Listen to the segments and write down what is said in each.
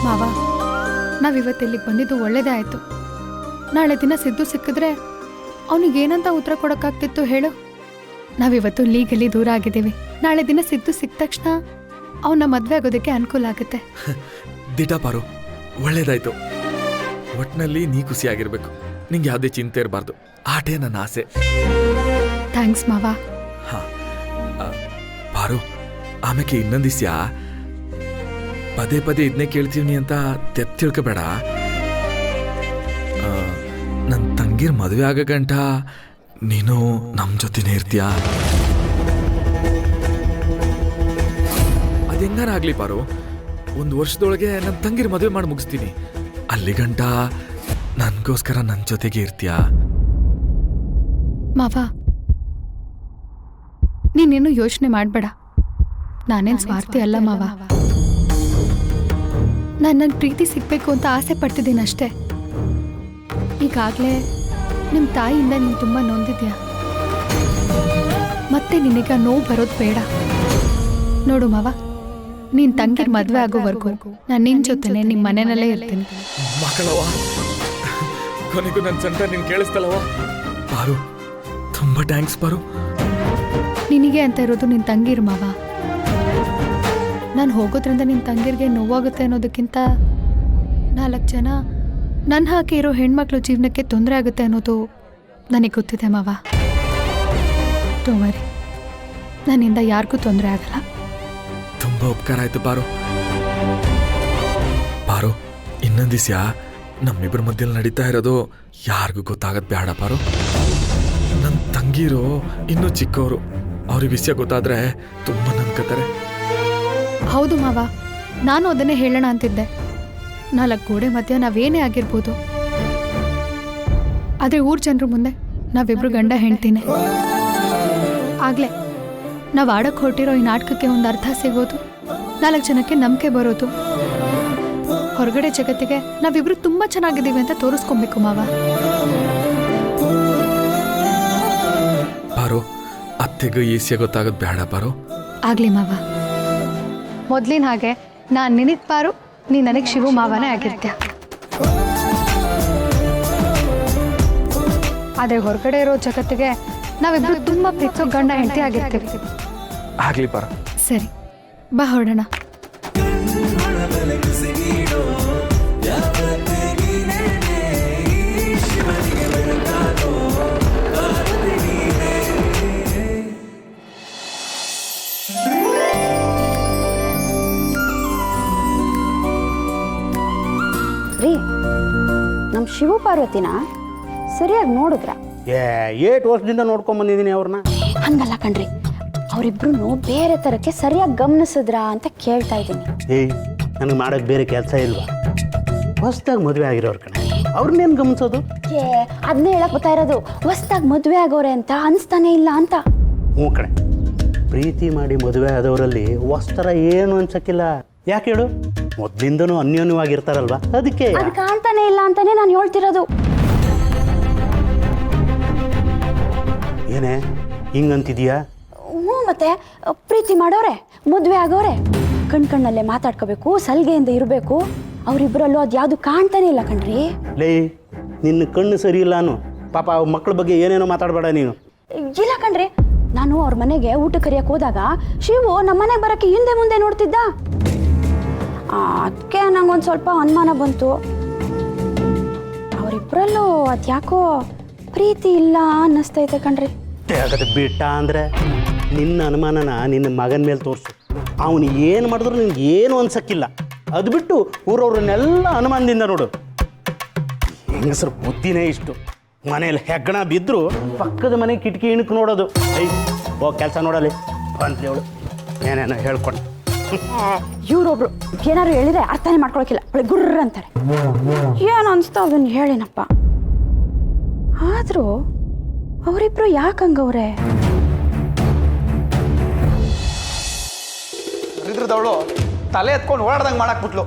ಮಾವ, ನಾವಿವತ್ತು ಇಲ್ಲಿಗೆ ಬಂದಿದ್ದು ಒಳ್ಳೇದೇ ಆಯಿತು. ನಾಳೆ ದಿನ ಸಿದ್ದು ಸಿಕ್ಕಿದ್ರೆ ಅವನಿಗೇನಂತ ಉತ್ತರ ಕೊಡೋಕ್ಕಾಗ್ತಿತ್ತು ಹೇಳು? ನಾವಿವತ್ತು ಲೀಗಲಿ ದೂರ ಆಗಿದ್ದೀವಿ. ನಾಳೆ ದಿನ ಸಿದ್ದು ಸಿಕ್ಕ ತಕ್ಷಣ ಅವನ ಮದುವೆ ಆಗೋದಕ್ಕೆ ಅನುಕೂಲ ಆಗುತ್ತೆ. ದಿಟ ಪಾರು, ಒಳ್ಳೇದಾಯ್ತು. ಒಟ್ಟಿನಲ್ಲಿ ನೀ ಖುಷಿಯಾಗಿರ್ಬೇಕು. ನಿಂಗೆ ಯಾವುದೇ ಚಿಂತೆ ಇರಬಾರ್ದು. ಆಟೇ ನನ್ನ ಆಸೆ. ಥ್ಯಾಂಕ್ಸ್ ಮಾವ. ಹಾ ಪಾರು, ಆಮೇಲೆ ಇನ್ನೊಂದಿಸ್ಯಾ ಪದೇ ಪದೇ ಇದನ್ನೇ ಕೇಳ್ತೀವಿ ಅಂತ ತೆಪ್ಪ ತಿಳ್ಕೊಬೇಡ. ನನ್ನ ತಂಗಿರ್ ಮದುವೆ ಆಗ ಗಂಟ ನೀನು ನಮ್ಮ ಜೊತೆನೇ ಇರ್ತೀಯಾ? ಅದು ಹೆಂಗಾರಾಗ್ಲಿ ಪಾರು, 1 ವರ್ಷದೊಳಗೆ ನನ್ನ ತಂಗಿರ್ ಮದುವೆ ಮಾಡಿ ಮುಗಿಸ್ತೀನಿ. ಅಲ್ಲಿ ಗಂಟ ನನಗೋಸ್ಕರ ನನ್ನ ಜೊತೆಗೆ ಇರ್ತೀಯಾ? ಮಾವ, ನೀನೇನು ಯೋಚನೆ ಮಾಡಬೇಡ. ನಾನೇನು ಸ್ವಾರ್ಥಿ ಅಲ್ಲ ಮಾವ. ನನ್ನ ಪ್ರೀತಿ ಸಿಗಬೇಕು ಅಂತ ಆಸೆ ಪಡ್ತಿದ್ದೀನಿ ಅಷ್ಟೇ. ಈಗಾಗಲೇ ನಿಮ್ಮ ತಾಯಿಯಿಂದ ನೀನು ತುಂಬ ನೊಂದಿದ್ಯಾ. ಮತ್ತೆ ನಿನಗೆ ನೋವು ಬರೋದು ಬೇಡ. ನೋಡು ಮಾವ, ನೀನು ತಂಗಿರ್ ಮದುವೆ ಆಗೋವರೆಗೂ ನಾನು ನಿನ್ನ ಜೊತೆನೆ ನಿಮ್ಮ ಮನೆಯಲ್ಲೇ ಇರ್ತೀನಿ. ಮಕ್ಕಳವ್ವ, ಕೊನೆಗೂ ನನ್ನ ಸಂಟ ನೀನು ಕೇಳಿಸ್ತಲ್ಲವ? ಪಾರು, ತುಂಬ ಥ್ಯಾಂಕ್ಸ್ ಪಾರು. ನಿನಗೆ ಅಂತ ಇರೋದು ನಿನ್ನ ತಂಗಿರು ಮಾವ. ನಾನು ಹೋಗೋದ್ರಿಂದ ನಿನ್ನ ತಂಗಿರಿಗೆ ನೋವಾಗುತ್ತೆ ಅನ್ನೋದಕ್ಕಿಂತ 4 ಜನ ನನ್ನ ಹಾಕಿ ಇರೋ ಹೆಣ್ಮಕ್ಳು ಜೀವನಕ್ಕೆ ತೊಂದರೆ ಆಗುತ್ತೆ ಅನ್ನೋದು ನನಗೆ ಗೊತ್ತಿದೆ ಮಾವ. ಡೋಂಟ್ ವರಿ, ನನ್ನಿಂದ ಯಾರಿಗೂ ತೊಂದರೆ ಆಗಲ್ಲ. ತುಂಬ ಉಪಕಾರ ಆಯ್ತು ಪಾರು. ಪಾರು, ಇನ್ನೊಂದಿಸ್ಯ ನಮ್ಮಿಬ್ಬರ ಮಧ್ಯದಲ್ಲಿ ನಡೀತಾ ಇರೋದು ಯಾರಿಗೂ ಗೊತ್ತಾಗದ್ ಬೇಡ ಪಾರು. ನನ್ನ ತಂಗಿರು ಇನ್ನೂ ಚಿಕ್ಕವರು. ಅವ್ರಿಗೆ ವಿಷಯ ಗೊತ್ತಾದ್ರೆ ತುಂಬ ನನ್ಕತಾರೆ. ಹೌದು ಮಾವ, ನಾನು ಅದನ್ನೇ ಹೇಳೋಣ ಅಂತಿದ್ದೆ. 4 ಗೋಡೆ ಮಧ್ಯ ನಾವೇನೇ ಆಗಿರ್ಬೋದು, ಆದರೆ ಊರ್ ಜನರ ಮುಂದೆ ನಾವಿಬ್ರು ಗಂಡ ಹೆಣ್ತೀನಿ. ಆಗ್ಲೇ ನಾವು ಆಡಕ್ಕೆ ಹೊರಟಿರೋ ಈ ನಾಟಕಕ್ಕೆ ಒಂದು ಅರ್ಥ ಸಿಗೋದು, 4 ಜನಕ್ಕೆ ನಂಬಿಕೆ ಬರೋದು, ಹೊರಗಡೆ ಜಗತ್ತಿಗೆ ನಾವಿಬ್ರು ತುಂಬಾ ಚೆನ್ನಾಗಿದ್ದೀವಿ ಅಂತ ತೋರಿಸ್ಕೊಬೇಕು ಮಾವ. ಪಾರು, ಅತ್ತೆಗೂ ಈಸಿಯ ಗೊತ್ತಾಗೋದು ಬೇಡ ಪಾರು. ಆಗ್ಲಿ ಮಾವ. ಮೊದ್ಲಿನ ಹಾಗೆ ನಾನು ನಿನಗೆ ಪಾರು, ನೀ ನನಗೆ ಶಿವು ಮಾವನೇ ಆಗಿರ್ತೀಯ. ಆದರೆ ಹೊರಗಡೆ ಇರೋ ಜಗತ್ತಿಗೆ ನಾವಿಬ್ರು ತುಂಬಾ ಪ್ರೀತಿಸೋ ಗಂಡ ಹೆಂಡತಿ ಆಗಿರ್ತೀವಿ. ಆಗ್ಲಿ ಪಾರು. ಸರಿ, ಬಾ ಹೊರಡೋಣ. ರೀ, ನಮ್ಮ ಶಿವು ಪಾರ್ವತಿನ ಸರಿಯಾಗಿ ನೋಡಿದ್ರ? 8 ವರ್ಷದಿಂದ ನೋಡ್ಕೊಂಬಂದಿದ್ದೀನಿ ಅವ್ರನ್ನ. ಹಂಗಲ್ಲ ಕಣ್ರಿ, ಅವರಿಬ್ರು ಬೇರೆ ಥರಕ್ಕೆ ಸರಿಯಾಗಿ ಗಮನಿಸಿದ್ರ ಅಂತ ಕೇಳ್ತಾ ಇದ್ದೀನಿ. ಏಯ್, ನನಗೆ ಮಾಡೋಕ್ಕೆ ಬೇರೆ ಕೆಲಸ ಇಲ್ವಾ? ಹೊಸ್ದಾಗಿ ಮದುವೆ ಆಗಿರೋರು ಕಣೆ, ಅವ್ರನ್ನೇನು ಗಮನಿಸೋದು? ಅದನ್ನೇ ಹೇಳಕ್ ಬರ್ತಾ ಇರೋದು. ಹೊಸ್ದಾಗಿ ಮದುವೆ ಆಗೋರೆ ಅಂತ ಅನಿಸ್ತಾನೆ ಇಲ್ಲ ಅಂತ. ಹ್ಞೂ ಕಣೆ, ಪ್ರೀತಿ ಮಾಡಿ ಮದುವೆ ಆದವರಲ್ಲಿ ಹೊಸ್ತರ ಏನು ಅನ್ಸಕ್ಕಿಲ್ಲ. ಯಾಕೆ ಹೇಳು? ಮೊದಲಿಂದನೂ ಅನ್ಯೋನ್ಯವಾಗಿರ್ತಾರಲ್ವಾ, ಅದಕ್ಕೆ. ಅದು ಕಾಣ್ತಾನೆ ಇಲ್ಲ ಅಂತಾನೆ ನಾನು ಹೇಳ್ತಿರೋದು. ಏನೇ ಹಿಂಗಂತಿದೀಯಾ? ಹ್ಞೂ, ಮತ್ತೆ ಪ್ರೀತಿ ಮಾಡೋರೆ, ಮದುವೆ ಆಗೋರೆ, ಕಣ್ಣಲ್ಲೇ ಮಾತಾಡ್ಕೋಬೇಕು, ಸಲ್ಗೆಯಿಂದ ಇರಬೇಕು. ಅವರಿಬ್ಬರಲ್ಲೂ ಅದು ಯಾವುದು ಕಾಣ್ತಾನೆ ಇಲ್ಲ ಕಣ್ರಿ. ಲೇ, ನಿನ್ನ ಕಣ್ಣು ಸರಿ ಇಲ್ಲ ಅನ್ನು. ಪಾಪ ಅವ್ರ ಮಕ್ಕಳ ಬಗ್ಗೆ ಏನೇನೋ ಮಾತಾಡಬೇಡ ನೀನು. ಇಲ್ಲ ಕಣ್ರಿ, ನಾನು ಅವ್ರ ಮನೆಗೆ ಊಟ ಕರಿಯಕ್ಕೆ ಹೋದಾಗ ಶಿವು ನಮ್ಮ ಮನೆಗೆ ಬರೋಕ್ಕೆ ಹಿಂದೆ ಮುಂದೆ ನೋಡ್ತಿದ್ದ. ಅದಕ್ಕೆ ನಂಗೊಂದು ಸ್ವಲ್ಪ ಅನುಮಾನ ಬಂತು. ಅವರಿಬ್ಬರಲ್ಲೂ ಅದ್ಯಾಕೋ ಪ್ರೀತಿ ಇಲ್ಲ ಅನ್ನಿಸ್ತೈತೆ ಕಣ್ರಿ. ಆಗತ್ತೆ ಬಿಟ್ಟ ಅಂದರೆ ನಿನ್ನ ಅನುಮಾನನ ನಿನ್ನ ಮಗನ ಮೇಲೆ ತೋರಿಸು. ಅವನು ಏನು ಮಾಡಿದ್ರು ನಿನ್ಗೆ ಏನು ಅನ್ಸಕ್ಕಿಲ್ಲ. ಅದು ಬಿಟ್ಟು ಊರವ್ರನ್ನೆಲ್ಲ ಅನುಮಾನದಿಂದ ನೋಡು. ಹೆಂಗಸರು ಬುದ್ಧಿನೇ ಇಷ್ಟು. ಮನೇಲಿ ಹೆಗ್ಗಣ ಬಿದ್ದರೂ ಪಕ್ಕದ ಮನೆ ಕಿಟಕಿ ಇಣಕ್ಕೆ ನೋಡೋದು. ಹೋಗಿ ಕೆಲಸ ನೋಡಲಿ ಅಂತೇಳಿ ಅವಳು ಏನೇನೋ ಹೇಳ್ಕೊಂಡು. ಇವ್ರೊಬ್ರು ಏನಾದ್ರು ಹೇಳಿದ್ರೆ ಅರ್ಥನೇ ಮಾಡ್ಕೊಳಕಿಲ್ಲ, ಅವಳಿಗೆ ಗುರ್ರ ಅಂತಾರೆ. ಏನು ಅನ್ಸ್ತಾ ಅದನ್ನ ಹೇಳಿನಪ್ಪ. ಆದರೂ ಅವರಿಬ್ರು ಯಾಕೆ ಹಂಗವ್ರೆ? ದರಿದ್ರದವಳು ತಲೆ ಎತ್ಕೊಂಡು ಓಡಾಡ್ದಂಗೆ ಮಾಡಾಕ್ಬಿಟ್ಲು.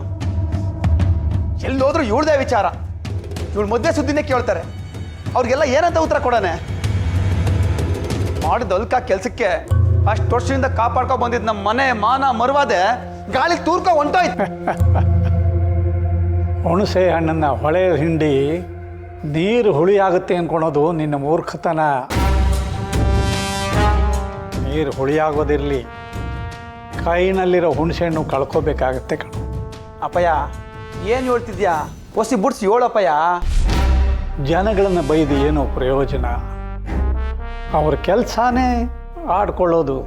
ಎಲ್ಲೋದ್ರೂ ಇವಳ್ದೇ ವಿಚಾರ. ಇವಳು ಮಧ್ಯೆ ಸುದ್ದಿನೇ ಕೇಳ್ತಾರೆ. ಅವ್ರಿಗೆಲ್ಲ ಏನಂತ ಉತ್ತರ ಕೊಡೋಣ? ಮಾಡಿದ ಅಲ್ಕ ಕೆಲಸಕ್ಕೆ ಅಷ್ಟು ವರ್ಷದಿಂದ ಕಾಪಾಡ್ಕೊ ಬಂದಿದ್ದು ನಮ್ಮ ಮನೆ ಮಾನ ಮರುವಾದೆ ಗಾಳಿಗೆ ತೂರ್ಕೊ ಹೊಂಟೋಯ್ತು. ಹುಣಸೆ ಹಣ್ಣನ್ನು ಹೊಳೆ ಹಿಂಡಿ ನೀರು ಹುಳಿಯಾಗುತ್ತೆ ಅಂದ್ಕೊಳೋದು ನಿನ್ನ ಮೂರ್ಖತನ. ನೀರು ಹುಳಿಯಾಗೋದಿರಲಿ, ಕೈನಲ್ಲಿರೋ ಹುಣಸೆ ಹಣ್ಣು ಕಳ್ಕೋಬೇಕಾಗತ್ತೆ ಕಣ. ಅಪ್ಪಯ್ಯ ಏನು ಹೇಳ್ತಿದ್ಯಾ? ಹೊಸಿ ಬುಡ್ಸಿ ಹೇಳಪ್ಪಯ್ಯ. ಜನಗಳನ್ನು ಬೈದು ಏನೋ ಪ್ರಯೋಜನ? ಅವ್ರ ಕೆಲಸನೇ ಆಡ್ಕೊಳ್ಳೋದು.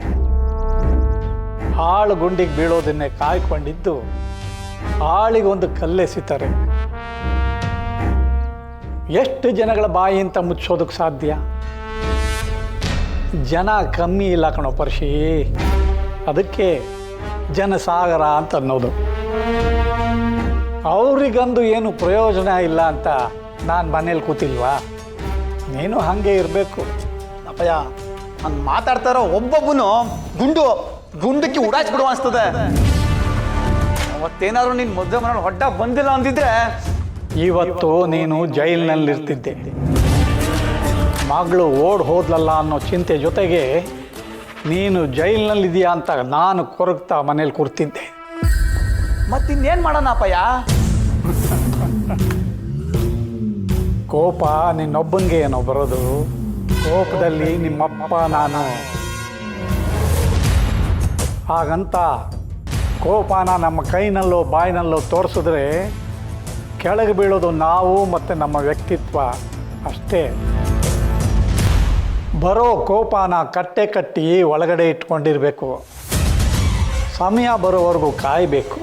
ಆಳು ಗುಂಡಿಗೆ ಬೀಳೋದನ್ನೇ ಕಾಯ್ಕೊಂಡಿದ್ದು ಆಳಿಗೊಂದು ಕಲ್ಲೆಸಿತಾರೆ. ಎಷ್ಟು ಜನಗಳ ಬಾಯಿ ಅಂತ ಮುಚ್ಚೋದಕ್ಕೆ ಸಾಧ್ಯ? ಜನ ಕಮ್ಮಿ ಇಲ್ಲ ಕಣೋ ಪರ್ಷಿ. ಅದಕ್ಕೆ ಜನಸಾಗರ ಅಂತ ಅನ್ನೋದು. ಅವರಿಗಂದು ಏನು ಪ್ರಯೋಜನ ಇಲ್ಲ ಅಂತ ನಾನು ಮನೇಲಿ ಕೂತಿಲ್ವಾ? ನೀನು ಹಾಗೆ ಇರಬೇಕು. ಅಪ್ಪಯ್ಯ ನಾನು ಮಾತಾಡ್ತಾರೋ ಒಬ್ಬೊಬ್ಬನು ಗುಂಡಕ್ಕೆ ಉಡಾಯಿಸ್ಬಿಡುವ ಅನಿಸ್ತದೆ. ಅವತ್ತೇನಾದ್ರು ನೀನು ಮದುವೆ ಮನೇಲಿ ಹೊಡ್ಡ ಬಂದಿಲ್ಲ ಅಂದಿದ್ರೆ ಇವತ್ತು ನೀನು ಜೈಲಿನಲ್ಲಿರ್ತಿದ್ದೆ. ಮಗಳು ಓಡ್ ಹೋದ್ಲಲ್ಲ ಅನ್ನೋ ಚಿಂತೆ ಜೊತೆಗೆ ನೀನು ಜೈಲಿನಲ್ಲಿದೆಯಾ ಅಂತ ನಾನು ಕೊರಗ್ತಾ ಮನೇಲಿ ಕೂರ್ತಿದ್ದೆ. ಮತ್ತಿನ್ನೇನು ಮಾಡೋಣ ಅಪ್ಪಯ್ಯ? ಕೋಪ ನಿನ್ನೊಬ್ಬನಿಗೆ ಏನೋ ಬರೋದು. ಕೋಪದಲ್ಲಿ ನಿಮ್ಮಪ್ಪ ನಾನು. ಹಾಗಂತ ಕೋಪನ ನಮ್ಮ ಕೈನಲ್ಲೋ ಬಾಯಿನಲ್ಲೋ ತೋರಿಸಿದ್ರೆ ಕೆಳಗೆ ಬೀಳೋದು ನಾವು ಮತ್ತು ನಮ್ಮ ವ್ಯಕ್ತಿತ್ವ ಅಷ್ಟೇ. ಬರೋ ಕೋಪನ ಕಟ್ಟಿ ಒಳಗಡೆ ಇಟ್ಕೊಂಡಿರಬೇಕು. ಸಮಯ ಬರೋವರೆಗೂ ಕಾಯಬೇಕು.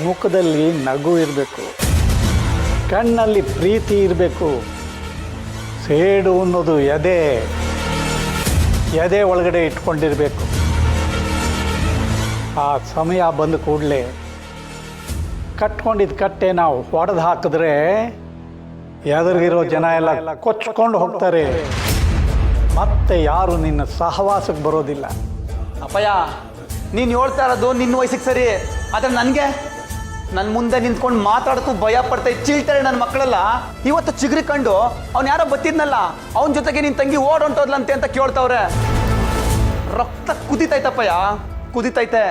ಮುಖದಲ್ಲಿ ನಗು ಇರಬೇಕು, ಕಣ್ಣಲ್ಲಿ ಪ್ರೀತಿ ಇರಬೇಕು. ಸೇಡು ಅನ್ನೋದು ಎದೆ ಒಳಗಡೆ ಇಟ್ಕೊಂಡಿರಬೇಕು. ಆ ಸಮಯ ಬಂದ ಕೂಡಲೇ ಕಟ್ಕೊಂಡಿದ್ದ ಕಟ್ಟೆ ನಾವು ಹೊಡೆದು ಹಾಕಿದ್ರೆ ಎದುರಿಗಿರೋ ಜನ ಎಲ್ಲ ಕೊಚ್ಕೊಂಡು ಹೋಗ್ತಾರೆ. ಮತ್ತೆ ಯಾರು ನಿನ್ನ ಸಹವಾಸಕ್ಕೆ ಬರೋದಿಲ್ಲ. ಅಪ್ಪಯ್ಯ ನೀನು ಹೇಳ್ತಾ ಇರೋದು ನಿನ್ನ ವಯಸ್ಸಿಗೆ ಸರಿ, ಆದರೆ ನನಗೆ ನನ್ನ ಮುಂದೆ ನಿಂತ್ಕೊಂಡು ಮಾತಾಡೋಕ್ಕೂ ಭಯ ಪಡ್ತಾ ಚೀಳ್ತಾರೆ ನನ್ನ ಮಕ್ಕಳೆಲ್ಲ. ಇವತ್ತು ಚಿಗುರಿ ಕಂಡು ಅವ್ನು ಯಾರೋ ಬತ್ತಿದ್ನಲ್ಲ, ಅವನ ಜೊತೆಗೆ ನಿನ್ನ ತಂಗಿ ಹೊಂಟೋದ್ಲಂತೆ ಅಂತ ಕೇಳ್ತಾವ್ರೆ. ರಕ್ತ ಕುದಿತೈತಪ್ಪಯ್ಯ, ಕುದಿತೈತೆ.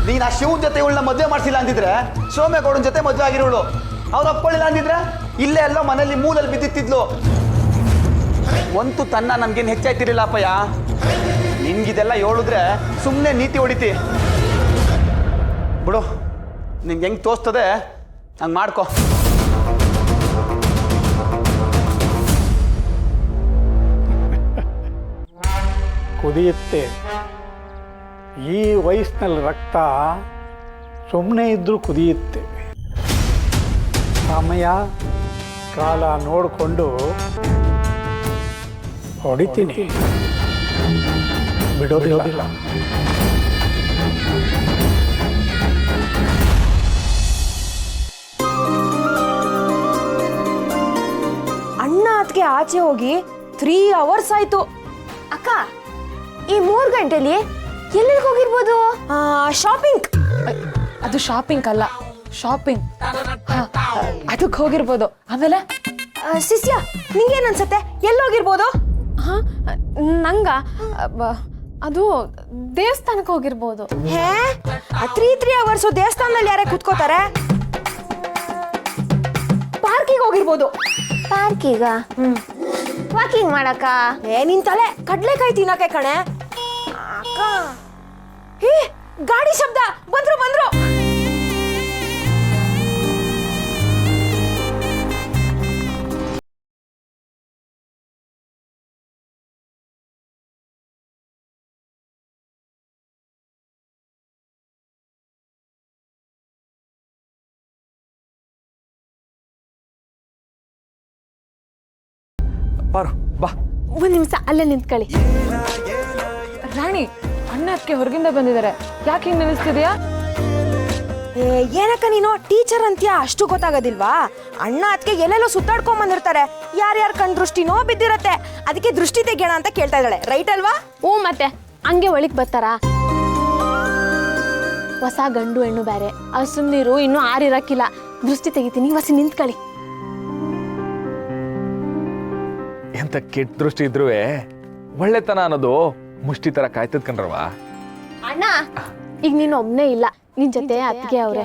ನೀನು ಆ ಶಿವನ ಜೊತೆ ಇವಳನ್ನ ಮದುವೆ ಮಾಡಿಸಿಲ್ಲ ಅಂದಿದ್ರೆ ಸೋಮೇಗೌಡನ ಜೊತೆ ಮದುವೆ ಆಗಿರೋಳು. ಅವ್ರು ಒಪ್ಕೊಳ್ಳಿಲ್ಲ ಅಂದಿದ್ರೆ ಇಲ್ಲೇ ಎಲ್ಲೋ ಮನೇಲಿ ಮೂಲಲ್ಲಿ ಬಿದ್ದಿತ್ತಿದ್ಲು. ಒಂತು ತನ್ನ ನಮ್ಗೇನು ಹೆಚ್ಚಾಯ್ತಿರಲಿಲ್ಲ ಅಪ್ಪಯ್ಯ. ನಿನ್ಗಿದೆಲ್ಲ ಹೇಳಿದ್ರೆ ಸುಮ್ಮನೆ ನೀತಿ ಹೊಡಿತಿ ಬಿಡು. ನಿಂಗೆ ಹೆಂಗೆ ತೋಸ್ತದೆ ಹಂಗೆ ಮಾಡ್ಕೊ. ಕುದಿಯುತ್ತೆ. ಈ ವಯಸ್ಸಿನಲ್ಲಿ ರಕ್ತ ಸುಮ್ಮನೆ ಇದ್ದರೂ ಕುದಿಯುತ್ತೆ. ಸಮಯ ಕಾಲ ನೋಡಿಕೊಂಡು ಹೊಡಿತೀನಿ, ಬಿಡೋದಿಲ್ಲ. ಅಣ್ಣ ಅದಕ್ಕೆ ಆಚೆ ಹೋಗಿ 3 hours ಆಯ್ತು. ಅಕ್ಕ ಈ 3 ಗಂಟೆಲಿ ಎಲ್ಲಿಗೆ ಹೋಗಿರ್ಬೋದು? ಶಾಪಿಂಗ್. ಅದು ಶಾಪಿಂಗ್ ಅಲ್ಲ, ಶಾಪಿಂಗ್. ಅದಕ್ಕೆ ಹೋಗಿರ್ಬೋದು. ಆಮೇಲೆ ಶಿಷ್ಯ ನಿಂಗೇನ್ ಅನ್ಸತ್ತೆ? ಎಲ್ಲಿ ಹೋಗಿರ್ಬೋದು? ನಂಗ ಅದು ದೇವಸ್ಥಾನಕ್ಕೆ ಹೋಗಿರ್ಬೋದು. ಹೇ 3 hours ದೇವಸ್ಥಾನದಲ್ಲಿ ಯಾರೇ ಕುತ್ಕೋತಾರೆ? ಪಾರ್ಕಿಗೆ ಹೋಗಿರ್ಬೋದು. ಪಾರ್ಕಿಗ ವಾಕಿಂಗ್ ಮಾಡಕ್ಕ? ನಿನ್ ತಲೆ ಕಡ್ಲೆಕಾಯಿ ತಿನ್ನಕ್ಕೆ ಕಣೆ. ಅಕ್ಕ ಹೇ ಗಾಡಿ ಶಬ್ದ ಬಂದ್ರು. ಬಾರು ಬಾ. ಒಂದ್ ನಿಮಿಷ ಅಲ್ಲೇ ನಿಂತ್ಕೊಳ್ಳಿ. ರಾಣಿ, ಅಣ್ಣ ಅದಕ್ಕೆ ಹೊರಗಿಂದ ಬಂದಿದ್ದಾರೆ. ಯಾಕೆ ಹಿಂಗೆ ನಿಲ್ಲಿಸ್ತಿದ್ಯಾ? ಏನಕ್ಕ ನೀನು ಟೀಚರ್ ಅಂತ್ಯಾ? ಅಷ್ಟು ಗೊತ್ತಾಗೋದಿಲ್ವಾ? ಅಣ್ಣ ಅದಕ್ಕೆ ಎಲ್ಲೆಲ್ಲೋ ಸುತ್ತಾಡ್ಕೊಂಡ್ ಬಂದಿರ್ತಾರೆ. ಯಾರ್ಯಾರ ಕಣ್ ದೃಷ್ಟಿನೋ ಬಿದ್ದಿರತ್ತೆ. ಅದಕ್ಕೆ ದೃಷ್ಟಿ ತೆಗೆಯೋಣ ಅಂತ ಕೇಳ್ತಾ ಇದ್ದಾಳೆ. ರೈಟ್ ಅಲ್ವಾ? ಮತ್ತೆ ಹಂಗೆ ಒಳಗ್ ಬರ್ತಾರ? ಹೊಸ ಗಂಡು ಹೆಣ್ಣು ಬೇರೆ. ಅವ್ ಸುಮ್ನಿರು, ಇನ್ನೂ ಆರಿರಕ್ಕಿಲ್ಲ. ದೃಷ್ಟಿ ತೆಗಿತೀನಿ, ಹೊಸ ನಿಂತ್ಕೊಳ್ಳಿ. ಎಂತ ಕೆಟ್ಟ ದೃಷ್ಟಿ ಇದ್ರೂ ಒಳ್ಳೆತನ ಅನ್ನೋದು ಮುಷ್ಟಿ ತರ ಕಾಯ್ತದ್ ಕಣ್ರವ. ಅಣ್ಣ, ಈಗ ನೀನು ಒಬ್ನೇ ಇಲ್ಲ, ನಿನ್ ಜೊತೆ ಅತ್ತಿಗೆ ಅವ್ರೆ.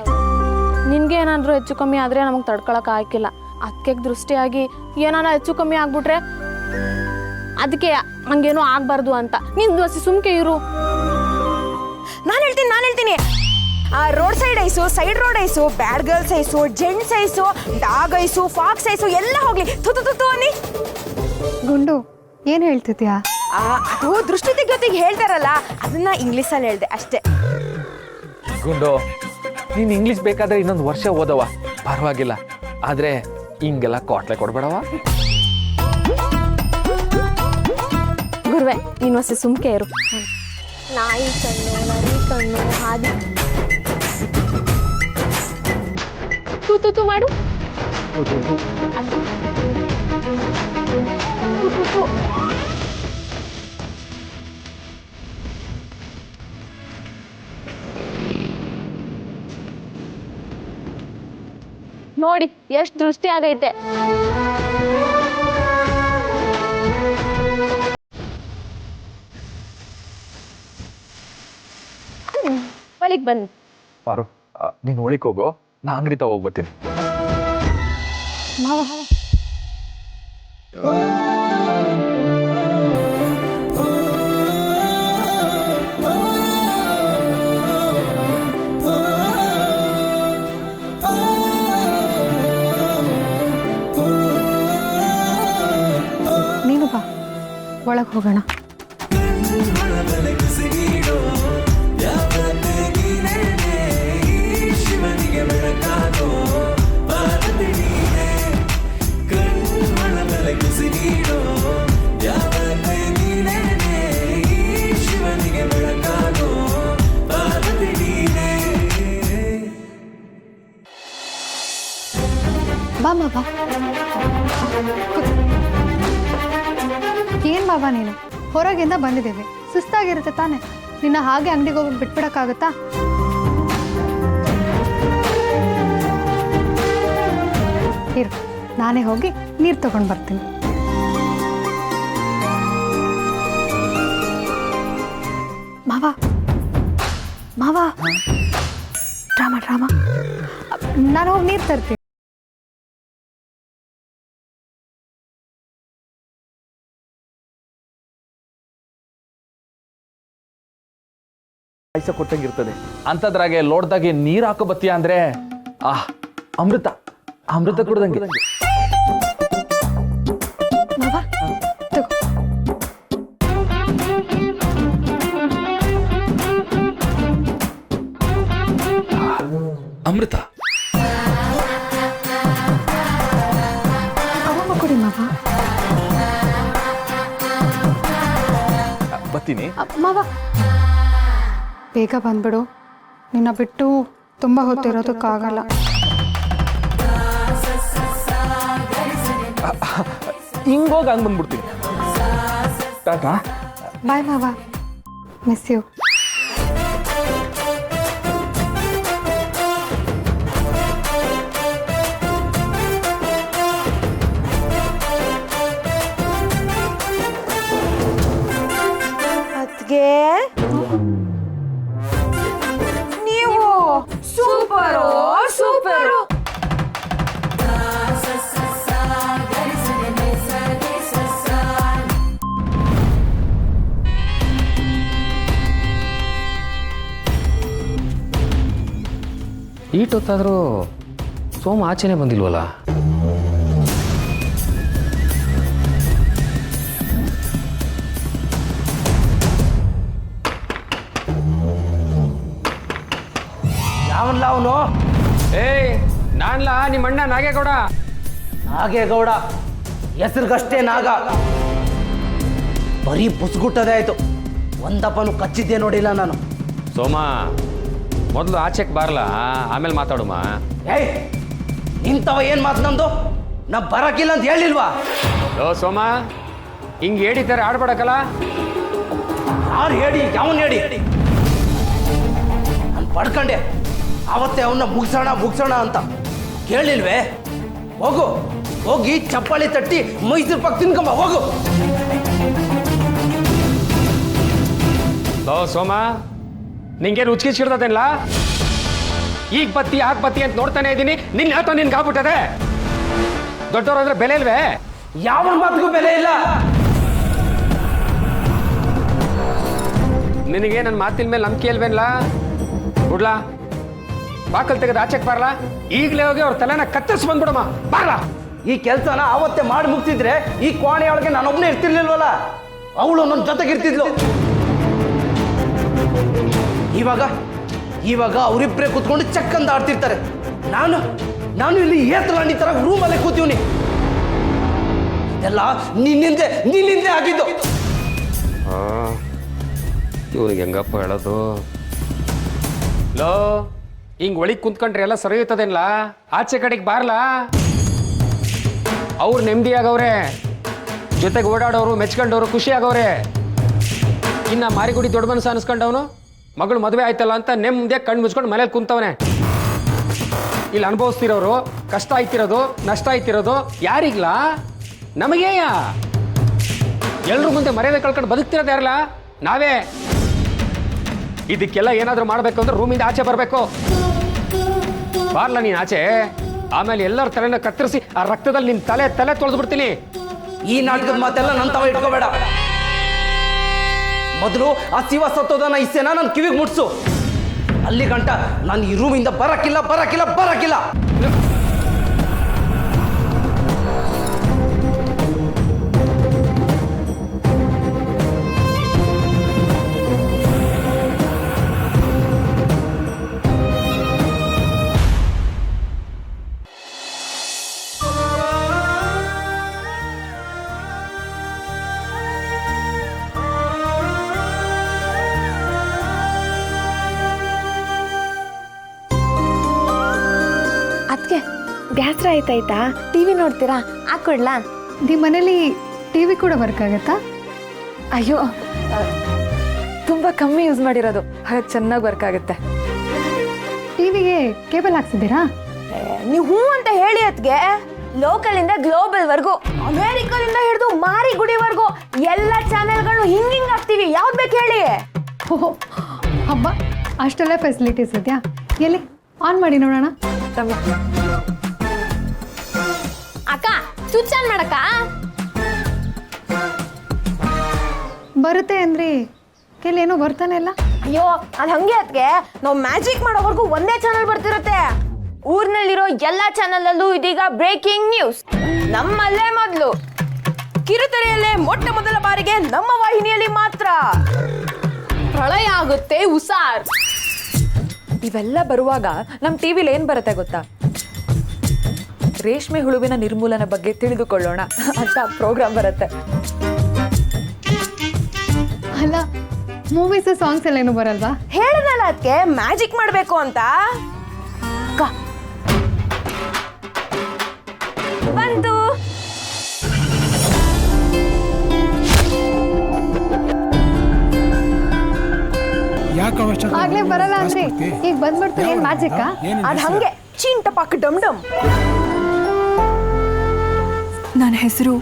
ನಿನಗೆ ಏನಾದರೂ ಹೆಚ್ಚು ಕಮ್ಮಿ ಆದರೆ ನಮಗೆ ತಡ್ಕೊಳಕ್ಕೆ ಆಗಿಲ್ಲ. ಅದಕ್ಕೆ ದೃಷ್ಟಿಯಾಗಿ ಏನಾನ ಹೆಚ್ಚು ಕಮ್ಮಿ ಆಗ್ಬಿಟ್ರೆ ಅದಕ್ಕೆ ಹಂಗೇನೋ ಆಗಬಾರ್ದು ಅಂತ ನೀನು ಸುಮ್ಕೆ ಇರು. ನಾನು ಹೇಳ್ತೀನಿ road side ice, side road ice, bad girls ice, gents ice, dog ice, fox ice ಎಲ್ಲ ಹೋಗ್ಲಿ. ತುತು ಅನ್ನಿ. ಗುಂಡು ಏನು ಹೇಳ್ತಿದ್ಯಾ? ಅದು ದೃಷ್ಟಿ ತೆಗೆಯೋತಿಗೆ ಹೇಳ್ತಾರಲ್ಲ, ಅದನ್ನ ಇಂಗ್ಲೀಷಲ್ಲಿ ಹೇಳ್ದೆ ಅಷ್ಟೇ. ಗುಂಡು ನೀನು ಇಂಗ್ಲೀಷ್ ಬೇಕಾದ್ರೆ ಇನ್ನೊಂದು ವರ್ಷ ಓದವ ಪರವಾಗಿಲ್ಲ, ಆದರೆ ಹಿಂಗೆಲ್ಲ ಕ್ವಾಟ್ಲೆ ಕೊಡ್ಬೇಡವ. ಗುರುವೆ ನೀನು ಸುಮ್ಕೆ ಇರು. ನಾಯಿ ಕಣ್ಣು, ನರಿ ಕಣ್ಣು, ಹಾದಿ ತೂ ಮಾಡು. ನೋಡಿ ಎಷ್ಟು ದೃಷ್ಟಿ ಆಗೈತೆ. ಒಳಗೆ ಬನ್ನಿ. ಪಾರು ನೀನು ಒಳಗೆ ಹೋಗೋ, ನಾ ಅಂಗಡಿ ಹೋಗ್ಬರ್ತೀನಿ. ಮಾವ ನೀನು ಬಾ, ಒಳಗೆ ಹೋಗೋಣ. ಬಾ ಮಾವ. ಏನ್ ಬಾಬಾ ನೀನು ಹೊರಗಿಂದ ಬಂದಿದ್ದೇವೆ, ಸುಸ್ತಾಗಿರುತ್ತೆ ತಾನೆ. ನಿನ್ನ ಹಾಗೆ ಅಂಗಡಿಗೆ ಹೋಗಿ ಬಿಟ್ಬಿಡಕ್ಕಾಗತ್ತಾ? ಇರು, ನಾನೇ ಹೋಗಿ ನೀರು ತಗೊಂಡು ಬರ್ತೀನಿ. ಮಾವ ಮಾವ, ಡ್ರಾಮ ನಾನು ಹೋಗಿ ನೀರು ತರ್ತೀನಿ. ಪಾಯಸ ಕೊಟ್ಟಂಗಿರ್ತದೆ ಅಂಥದ್ರಾಗೆ ಲೋಡ್ದಾಗೆ ನೀರು ಹಾಕೋ ಬತ್ತೀಯ ಅಂದ್ರೆ ಅಮೃತ ಅಮೃತ ಕುಡ್ದಂಗೆ. ಮಾವ ತಗೋ. ಅಮೃತ ಅಮ್ಮ ಕೊಡಿ ಮಾವ. ಬತ್ತೀನಿ. ಮಾವ ಬೇಗ ಬಂದ್ಬಿಡು, ನಿನ್ನ ಬಿಟ್ಟು ತುಂಬ ಹೊತ್ತಿರೋದಕ್ಕಾಗಲ್ಲ. ಹಿಂಗೋಗಿ ಹಂಗೆ ಬಂದ್ಬಿಡ್ತೀನಿ. ಟಾಟಾ. ಬಾಯ್ ಮಾವ, ಮಿಸ್ ಯು. ಅದ್ಗೆ ನೀವು ಸೂಪರು ಸೂಪರು. ಈಟೊತ್ತಾದರೂ ಸೋಮ ಆಚೆನೆ ಬಂದಿಲ್ವಲ್ಲ? ಯಾವನ್ಲ ಅವನು? ಏಯ್ ನಾನ್ಲ ನಿಮ್ಮ ಅಣ್ಣ ನಾಗೇಗೌಡ. ನಾಗೇಗೌಡ ಹೆಸರಿಗಷ್ಟೇ ನಾಗ, ಬರೀ ಬುಸ್ಗುಟ್ಟದೇ ಆಯ್ತು, ಒಂದಪ್ಪನು ಕಚ್ಚಿದ್ದೆ ನೋಡಿಲ್ಲ ನಾನು. ಸೋಮ ಮೊದಲು ಆಚೆಗೆ ಬಾರಲ್ಲ, ಆಮೇಲೆ ಮಾತಾಡುಮ. ಏಯ್ ನಿಂತವ ಏನು ಮಾತು ನಂದು? ನಾ ಬರಕಿಲ್ಲ ಅಂತ ಹೇಳಿಲ್ವಾ? ಓ ಸೋಮ, ಹಿಂಗೆ ಹೇಳಿದ್ದಾರೆ ಆಡ್ಬೇಡಕ್ಕಲ್ಲ. ಯಾರು ಹೇಳಿ, ಯಾವನ್ ಹೇಳಿ? ನಾನು ಪಡ್ಕೊಂಡೆ ಆವತ್ತೇ ಅವನ್ನ ಮುಗಿಸೋಣ ಅಂತ. ಕೇಳಿಲ್ವೇ? ಹೋಗು, ಹೋಗಿ ಚಪ್ಪಾಳಿ ತಟ್ಟಿ ಮೈಸೂರು ಪಾಕ್ ತಿನ್ಕೊಂಬ, ಹೋಗು. ಓ ಸೋಮ, ನಿಂಗೇನು ಉಚ್ಕಿ ಸಿಡ್ತದೇನಿಲ್ಲ? ಈಗ ಬತ್ತಿ ಆಗ ಬತ್ತಿ ಅಂತ ನೋಡ್ತಾನೆ ಇದ್ದೀನಿ. ನಿನ್ನ ಆಟ ನಿನ್ಗೆ ಆಗ್ಬಿಟ್ಟದೆ. ದೊಡ್ಡವ್ರು ಅಂದ್ರೆ ಬೆಲೆ ಇಲ್ವೇ? ಯಾವ ಮಾತಿಗೂ ಬೆಲೆ ಇಲ್ಲ. ನಿನಗೆ ನನ್ನ ಮಾತಿನ ಮೇಲೆ ನಂಬಿಕೆ ಇಲ್ವೇನ್ಲ? ಬಿಡ್ಲಾ, ಬಾಕಲ್ ತೆಗೆದು ಆಚೆಗೆ ಬಾರ್ಲಾ. ಈಗಲೇ ಹೋಗಿ ಅವ್ರ ತಲೆನ ಕತ್ತರಿಸಿ ಬಂದ್ಬಿಡಮ್ಮ. ಬಾರ್ಲಾ. ಈ ಕೆಲಸನ ಅವತ್ತೇ ಮಾಡಿ ಮುಗ್ತಿದ್ರೆ ಈ ಕೋಣೆಯೊಳಗೆ ನಾನೊಬ್ಬನೇ ಇರ್ತಿರ್ಲಿಲ್ವಲ್ಲ, ಅವಳು ನನ್ನ ಜೊತೆಗಿರ್ತಿದ್ಲು. ಇವಾಗ ಅವರಿಬ್ಬರೇ ಕೂತ್ಕೊಂಡು ಚಕ್ಕಂದ ಆಡ್ತಿರ್ತಾರೆ. ನಾನು ಇಲ್ಲಿ ಏತಲಾಂಡಿ ತರ ರೂಮಲ್ಲೇ ಕೂತೀವ್ನಿ. ಇದೆಲ್ಲ ನಿನ್ನಿಂದೆ ಆಗಿದ್ದು. ಇವ್ರಿಗೆ ಹೆಂಗಪ್ಪ ಹೇಳೋದು? ಲೋ, ಹಿಂಗ್ ಒಳಗೆ ಕುಂತ್ಕೊಂಡ್ರೆ ಎಲ್ಲ ಸರಿಯುತ್ತದೇನ್ಲ? ಆಚೆ ಕಡೆಗೆ ಬಾರ್ಲಾ. ಅವ್ರು ನೆಮ್ಮದಿ ಆಗವ್ರೆ, ಜೊತೆಗೆ ಓಡಾಡೋರು ಮೆಚ್ಕೊಂಡವ್ರು ಖುಷಿ ಆಗವ್ರೆ. ಇನ್ನ ಮಾರಿಗುಡಿ ದೊಡ್ಡ ಮನಸ್ಸು ಅನ್ಸ್ಕೊಂಡವನು ಮಗಳು ಮದುವೆ ಆಯ್ತಲ್ಲ ಅಂತ ನೆಮ್ಮದಿಯಾಗಿ ಕಣ್ಣು ಮುಚ್ಕೊಂಡು ಮನೇಲಿ ಕುಂತವನೆ. ಇಲ್ಲಿ ಅನುಭವಿಸ್ತಿರೋರು, ಕಷ್ಟ ಆಯ್ತಿರೋದು, ನಷ್ಟ ಆಯ್ತಿರೋದು ಯಾರಿಗ್ಲಾ? ನಮಗೇಯ. ಎಲ್ರ ಮುಂದೆ ಮರ್ಯಾದೆ ಕಳ್ಕೊಂಡು ಬದುಕ್ತಿರೋದು ಯಾರಲ್ಲ? ನಾವೇ. ಇದಕ್ಕೆಲ್ಲ ಏನಾದರೂ ಮಾಡಬೇಕು ಅಂದ್ರೆ ರೂಮಿಂದ ಆಚೆ ಬರಬೇಕು. ಬಾರ್ಲ ನೀನು ಆಚೆ. ಆಮೇಲೆ ಎಲ್ಲರ ತಲೆನ ಕತ್ತರಿಸಿ ಆ ರಕ್ತದಲ್ಲಿ ನಿನ್ನ ತಲೆ ತೊಳೆದು ಬಿಡ್ತೀನಿ. ಈ ನಾಟಕದ ಮಾತೆಲ್ಲ ನನ್ನ ತವ ಇಟ್ಕೋಬೇಡ. ಮೊದಲು ಆ ಶಿವ ಸತ್ತೋದನ ಇಸ್ಸೆನ ನನ್ನ ಕಿವಿಗೆ ಮುಟ್ಸು. ಅಲ್ಲಿ ಗಂಟ ನಾನು ಈ ರೂಮಿಂದ ಬರಕ್ಕಿಲ್ಲ. ಅದಕ್ಕೆ ಬ್ಯಾಸರ ಆಯ್ತಾಯ್ತಾ? ಟಿವಿ ನೋಡ್ತೀರಾ? ಹಾಕೊಡ್ಲಾ? ನಿಮ್ಮ ಮನೇಲಿ ಟಿವಿ ಕೂಡ ವರ್ಕ್ ಆಗುತ್ತಾ? ಅಯ್ಯೋ, ತುಂಬ ಕಮ್ಮಿ ಯೂಸ್ ಮಾಡಿರೋದು, ಹಾಗೆ ಚೆನ್ನಾಗಿ ವರ್ಕ್ ಆಗುತ್ತೆ. ಟಿವಿಗೆ ಕೇಬಲ್ ಹಾಕ್ಸಿದ್ದೀರಾ? ನೀವು ಹೂ ಅಂತ ಹೇಳಿ ಅದಕ್ಕೆ ಲೋಕಲಿಂದ ಗ್ಲೋಬಲ್ ವರ್ಗು, ಅಮೇರಿಕದಿಂದ ಹಿಡಿದು ಮಾರಿಗುಡಿವರೆಗೂ ಎಲ್ಲ ಚಾನೆಲ್ಗಳು ಹಿಂಗಿಂಗ್ ಹಾಕ್ತೀವಿ. ಯಾವ್ದು ಬೇಕು ಹೇಳಿ? ಓಹೋ ಹಬ್ಬ, ಅಷ್ಟೆಲ್ಲ ಫೆಸಿಲಿಟೀಸ್ ಇದೆಯಾ? ಎಲ್ಲಿ ಆನ್ ಮಾಡಿ ನೋಡೋಣ. ಅಕ್ಕ, ಸ್ವಿಚ್ ಆನ್ ಮಾಡಕ್ಕ. ಬರುತ್ತೆ ಅಂದ್ರಿ, ಕೆಲೇನೋ ಬರ್ತಾನೆ ಇಲ್ಲ. ಅಯ್ಯೋ, ಅದು ಹಂಗೆ ಅದಕ್ಕೆ ನಾವು ಮ್ಯಾಜಿಕ್ ಮಾಡೋವರೆಗೂ ಒಂದೇ ಚಾನಲ್ ಬರ್ತಿರುತ್ತೆ. ಊರಿನಲ್ಲಿರೋ ಎಲ್ಲ ಚಾನಲಲ್ಲೂ ಇದೀಗ ಬ್ರೇಕಿಂಗ್ ನ್ಯೂಸ್. ನಮ್ಮಲ್ಲೇ ಮೊದಲು, ಕಿರುತೆರೆಯಲ್ಲೇ ಮೊಟ್ಟ ಮೊದಲ ಬಾರಿಗೆ ನಮ್ಮ ವಾಹಿನಿಯಲ್ಲಿ ಮಾತ್ರ ಪ್ರಳಯ ಆಗುತ್ತೆ, ಉಸಾರ್. ಇವೆಲ್ಲ ಬರುವಾಗ ನಮ್ಮ ಟಿವಿಲಿ ಏನು ಬರುತ್ತೆ ಗೊತ್ತಾ? ರೇಷ್ಮೆ ಹುಳುವಿನ ನಿರ್ಮೂಲನ ಬಗ್ಗೆ ತಿಳಿದುಕೊಳ್ಳೋಣ ಅಂತ ಪ್ರೋಗ್ರಾಮ್ ಬರುತ್ತೆ. ಅಲ್ಲ, ಮೂವೀಸ್ ಸಾಂಗ್ಸ್ ಎಲ್ಲ ಏನು ಬರಲ್ವಾ? ಹೇಳಿದ್ನಲ್ಲ ಅದಕ್ಕೆ ಮ್ಯಾಜಿಕ್ ಮಾಡಬೇಕು ಅಂತ. ಬಂತು. ಆಗ್ಲೇ ಬರಲ್ಲ ಅಂದ್ರೆ ಈಗ ಬಂದ್ಬಿಡ್ತೀನಿ. ಏನ್ ಮ್ಯಾಜಿಕ್? ಅದು ಹಂಗೆ ಚಿಂಟ ಪಾಕ್ ಡಮ್ ಡಮ್. ನನ್ನ ಹೆಸರು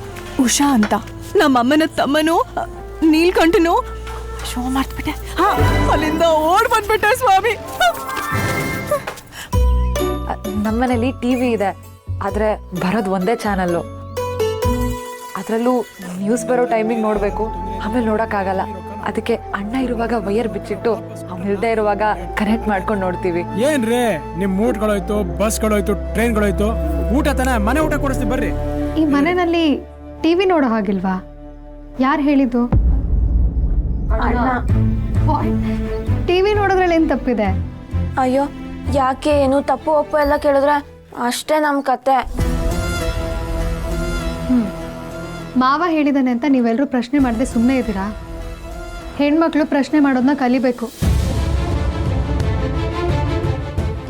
ಉಷಾ ಅಂತ. ನಮ್ಮಮ್ಮನ ತಮ್ಮನು ನೀಲ್ಕಂಠನು ಶೋ ಮಾಡ್ಬಿಟ್ಟೆ. ಅಲ್ಲಿಂದ ಓಡ್ ಬಂದ್ಬಿಟ್ಟೆ ಸ್ವಾಮಿ. ನಮ್ಮನೇಲಿ ಟಿವಿ ಇದೆ, ಆದರೆ ಬರೋದು ಒಂದೇ ಚಾನಲ್ಲು. ಅದರಲ್ಲೂ ನ್ಯೂಸ್ ಬರೋ ಟೈಮಿಗೆ ನೋಡಬೇಕು, ಆಮೇಲೆ ನೋಡೋಕ್ಕಾಗಲ್ಲ. ಅದಕ್ಕೆ ಅಣ್ಣ ಇರುವಾಗ ವೈರ್ ಬಿಚ್ಚಿಟ್ಟು ಅವನಿಲ್ದೇ ಇರುವಾಗ ಕನೆಕ್ಟ್ ಮಾಡ್ಕೊಂಡು ನೋಡ್ತೀವಿ. ಏನ್ರಿ ನಿಮ್ ಊಟಗಳೋಯ್ತು, ಬಸ್ಗಳೋಯ್ತು, ಟ್ರೈನ್ಗಳೋಯ್ತು, ಊಟ ತಾನೆ, ಮನೆ ಊಟ ಕೊಡಿಸ್ತೀವಿ ಬರ್ರಿ. ಈ ಮನೆಯಲ್ಲಿ ಟಿವಿ ನೋಡೋ ಹಾಗಿಲ್ವಾ? ಯಾರು ಹೇಳಿದ್ದು? ಟಿವಿ ನೋಡೋದ್ರಲ್ಲಿ ಏನ್ ತಪ್ಪಿದೆ? ಅಯ್ಯೋ, ಯಾಕೆ ಏನು ತಪ್ಪು ಒಪ್ಪು ಎಲ್ಲ ಕೇಳಿದ್ರೆ ಅಷ್ಟೇ ನಮ್ಮ ಕತೆ. ಮಾವ ಹೇಳಿದಾನೆ ಅಂತ ನೀವೆಲ್ಲರೂ ಪ್ರಶ್ನೆ ಮಾಡದೆ ಸುಮ್ಮನೆ ಇದ್ದೀರಾ? ಹೆಣ್ಮಕ್ಳು ಪ್ರಶ್ನೆ ಮಾಡೋದನ್ನ ಕಲಿಬೇಕು.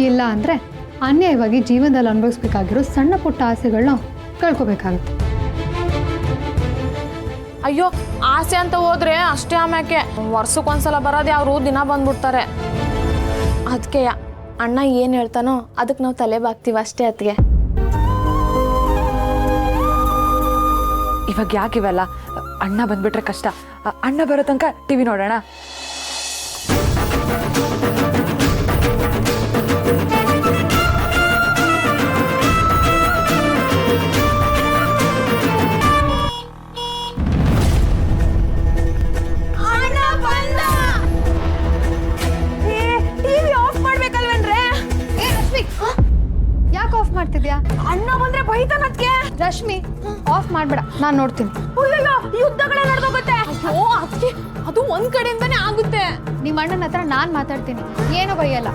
ಇಲ್ಲ ಅಂದ್ರೆ ಅನ್ಯಾಯವಾಗಿ ಜೀವನದಲ್ಲಿ ಅನುಭವಿಸ್ಬೇಕಾಗಿರೋ ಸಣ್ಣ ಪುಟ್ಟ ಆಸೆಗಳನ್ನ ಕಳ್ಕೊಬೇಕಾಗುತ್ತೆ. ಅಯ್ಯೋ, ಆಸೆ ಅಂತ ಹೋದ್ರೆ ಅಷ್ಟೇ. ಆಮ್ಯಾಕೆ ವರ್ಷಕ್ಕೊಂದ್ಸಲ ಬರೋದು ಯಾರು ದಿನ ಬಂದ್ಬಿಡ್ತಾರೆ. ಅದಕ್ಕೆ ಅಣ್ಣ ಏನು ಹೇಳ್ತಾನೋ ಅದಕ್ಕೆ ನಾವು ತಲೆ ಬಾಗ್ತೀವಿ ಅಷ್ಟೇ. ಅತ್ತಿಗೆ ಇವಾಗ ಯಾಕಿವೆಲ್ಲ? ಅಣ್ಣ ಬಂದ್ಬಿಟ್ರೆ ಕಷ್ಟ. ಅಣ್ಣ ಬರೋ ತನಕ ಟಿವಿ ನೋಡೋಣ. ಅಣ್ಣ ಬಂದ್ರೆ ಬೈತಾನದ್ಕೆ. ರಶ್ಮಿ ಆಫ್ ಮಾಡ್ಬೇಡ, ನಾನು ನೋಡ್ತೀನಿ. ಅಯ್ಯಯ್ಯೋ, ಯುದ್ಧಗಳೇ ನಡೆದೋಗುತ್ತೆ. ಅಯ್ಯೋ ಅದಕ್ಕೆ ಅದು ಒಂದ್ ಕಡೆಯಿಂದಾನೇ ಆಗುತ್ತೆ. ನಿಮ್ಮ ಅಣ್ಣನ ಹತ್ರ ನಾನು ಮಾತಾಡ್ತೀನಿ, ಏನು ಬೈಯಲ್ಲ.